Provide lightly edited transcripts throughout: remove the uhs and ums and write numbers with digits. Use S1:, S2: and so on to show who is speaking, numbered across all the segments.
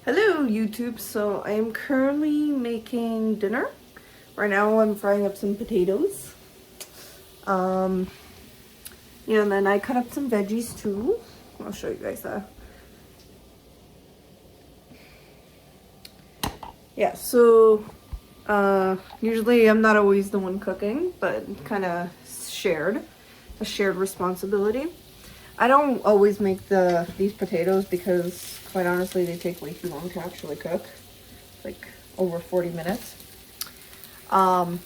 S1: Hello YouTube, so I am currently making dinner. Right now I'm frying up some potatoes. Um, and then I cut up some veggies too. I'll show you guys that. Yeah, so usually I'm not always the one cooking, but kind of a shared responsibility. I don't always make these potatoes because quite honestly they take way too long to actually cook, like over 40 minutes. Um,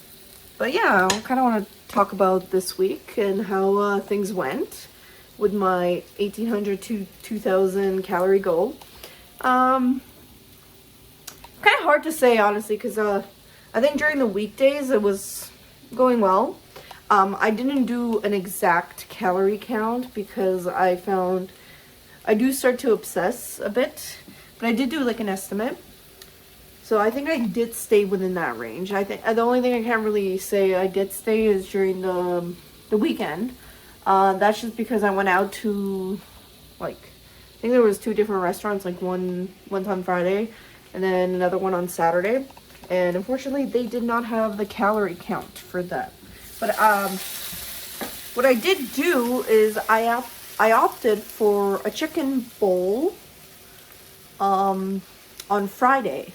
S1: But yeah, I kind of want to talk about this week and how things went with my 1,800 to 2,000 calorie goal. Um, Kind of hard to say honestly because I think during the weekdays it was going well. I didn't do an exact calorie count because I found I do start to obsess a bit, but I did do like an estimate. So I think I did stay within that range. I think the only thing I can't really say I did stay is during the weekend. That's just because I went out to like I think there was two different restaurants, like one's on Friday and then another one on Saturday. And unfortunately they did not have the calorie count for that. But what I did do is I opted for a chicken bowl on Friday.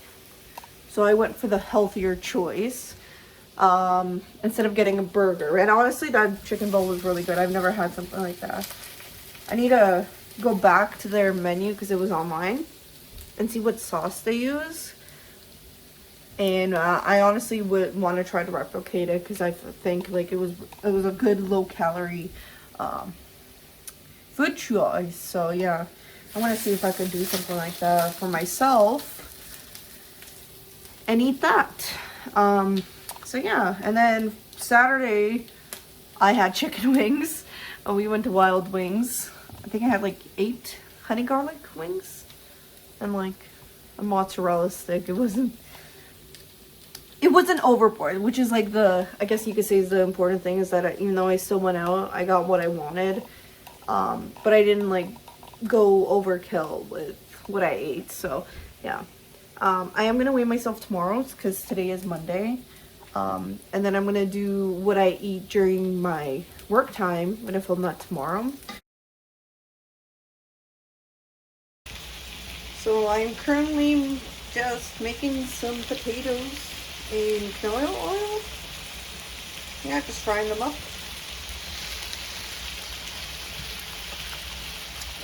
S1: So I went for the healthier choice instead of getting a burger. And honestly, that chicken bowl was really good. I've never had something like that. I need to go back to their menu because it was online and see what sauce they use. And I honestly would want to try to replicate it because I think like it was a good low calorie um, food choice. So yeah, I want to see if I could do something like that for myself and eat that. So yeah, and then Saturday I had chicken wings. We went to Wild Wings. I think I had like 8 honey garlic wings and like a mozzarella stick. It wasn't overboard, which is like I guess you could say is the important thing is that even though I still went out, I got what I wanted. But I didn't like go overkill with what I ate. So yeah. I am gonna weigh myself tomorrow because today is Monday. And then I'm gonna do what I eat during my work time. I'm gonna film that tomorrow. So I'm currently just making some potatoes in canola oil. Yeah, just frying them up.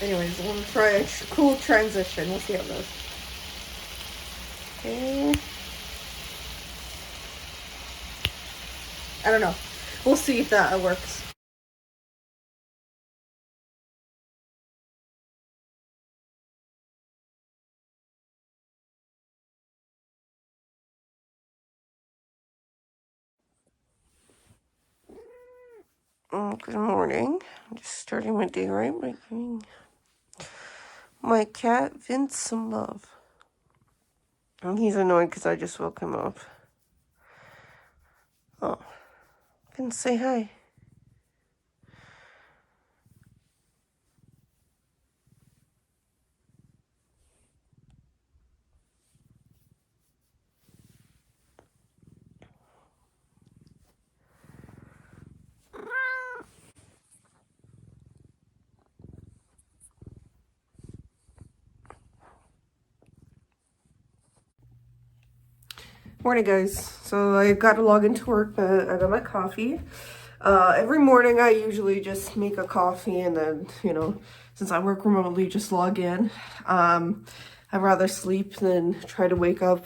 S1: Anyways, I'm gonna try a cool transition. We'll see how it goes. Okay. I don't know. We'll see if that works. Good morning. I'm just starting my day right by giving my cat Vince some love. And he's annoyed because I just woke him up. Oh, Vince, say hi. Morning, guys. So I got to log into work, but I got my coffee. Every morning I usually just make a coffee and then, since I work remotely, just log in. I'd rather sleep than try to wake up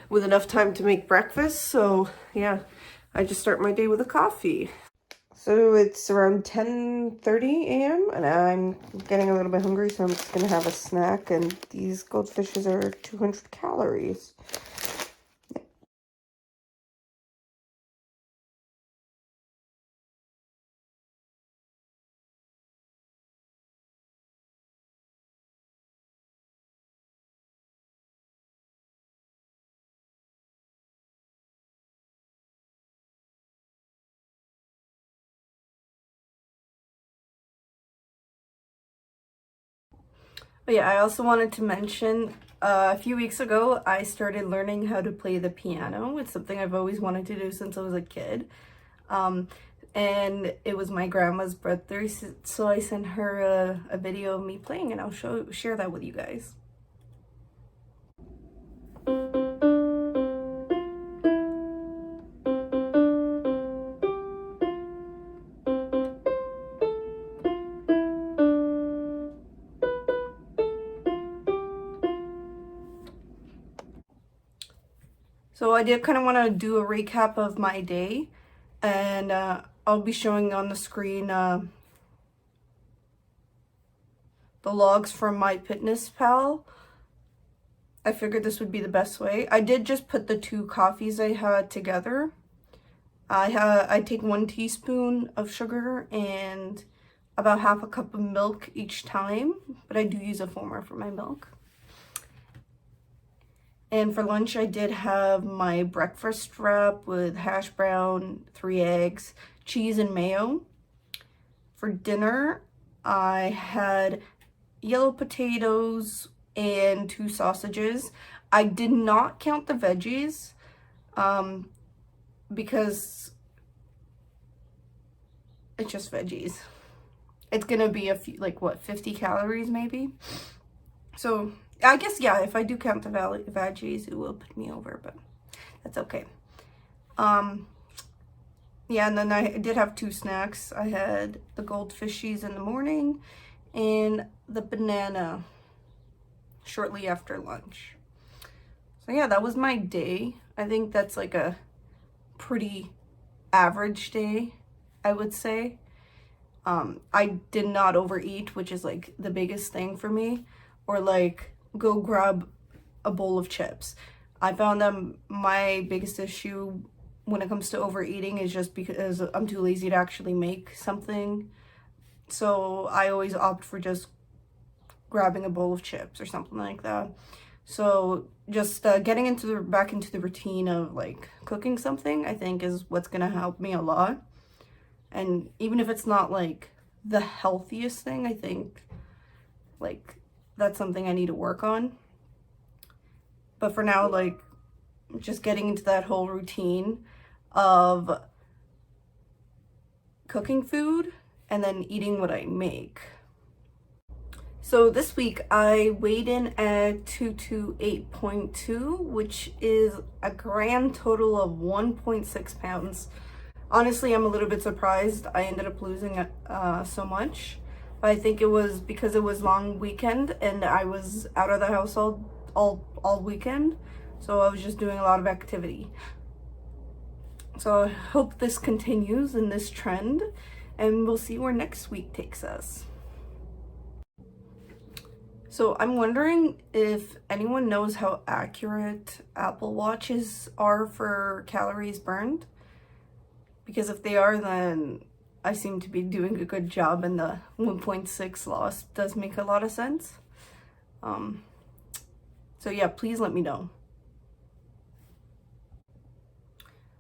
S1: with enough time to make breakfast. So yeah, I just start my day with a coffee. So it's around 10:30 a.m. and I'm getting a little bit hungry, so I'm just gonna have a snack. And these goldfishes are 200 calories. But yeah, I also wanted to mention A few weeks ago, I started learning how to play the piano. It's something I've always wanted to do since I was a kid. And it was my grandma's birthday, so I sent her a video of me playing, and I'll share that with you guys. So I did kind of want to do a recap of my day, and I'll be showing on the screen the logs from MyFitnessPal. I figured this would be the best way. I did just put the 2 coffees I had together. I take 1 teaspoon of sugar and about half a cup of milk each time, but I do use a foamer for my milk. And for lunch, I did have my breakfast wrap with hash brown, 3 eggs, cheese, and mayo. For dinner, I had yellow potatoes and 2 sausages. I did not count the veggies because it's just veggies. It's gonna be a few, like what, 50 calories maybe? So I guess, yeah, if I do count the veggies, it will put me over, but that's okay. Yeah, and then I did have 2 snacks. I had the goldfishies in the morning and the banana shortly after lunch. So yeah, that was my day. I think that's like a pretty average day, I would say. I did not overeat, which is like the biggest thing for me, or like go grab a bowl of chips. I found that my biggest issue when it comes to overeating is just because I'm too lazy to actually make something. So I always opt for just grabbing a bowl of chips or something like that. So just getting back into the routine of like cooking something, I think is what's gonna help me a lot. And even if it's not like the healthiest thing, I think like that's something I need to work on. But for now, like just getting into that whole routine of cooking food and then eating what I make. So this week I weighed in at 228.2, which is a grand total of 1.6 pounds. Honestly, I'm a little bit surprised I ended up losing so much. But I think it was because it was long weekend and I was out of the house all weekend. So I was just doing a lot of activity. So I hope this continues in this trend, and we'll see where next week takes us. So I'm wondering if anyone knows how accurate Apple Watches are for calories burned. Because if they are, then I seem to be doing a good job, and the 1.6 loss does make a lot of sense. So yeah, please let me know.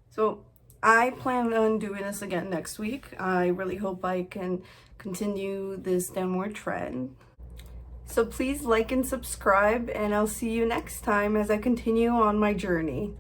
S1: So I plan on doing this again next week. I really hope I can continue this downward trend. So please like and subscribe, and I'll see you next time as I continue on my journey.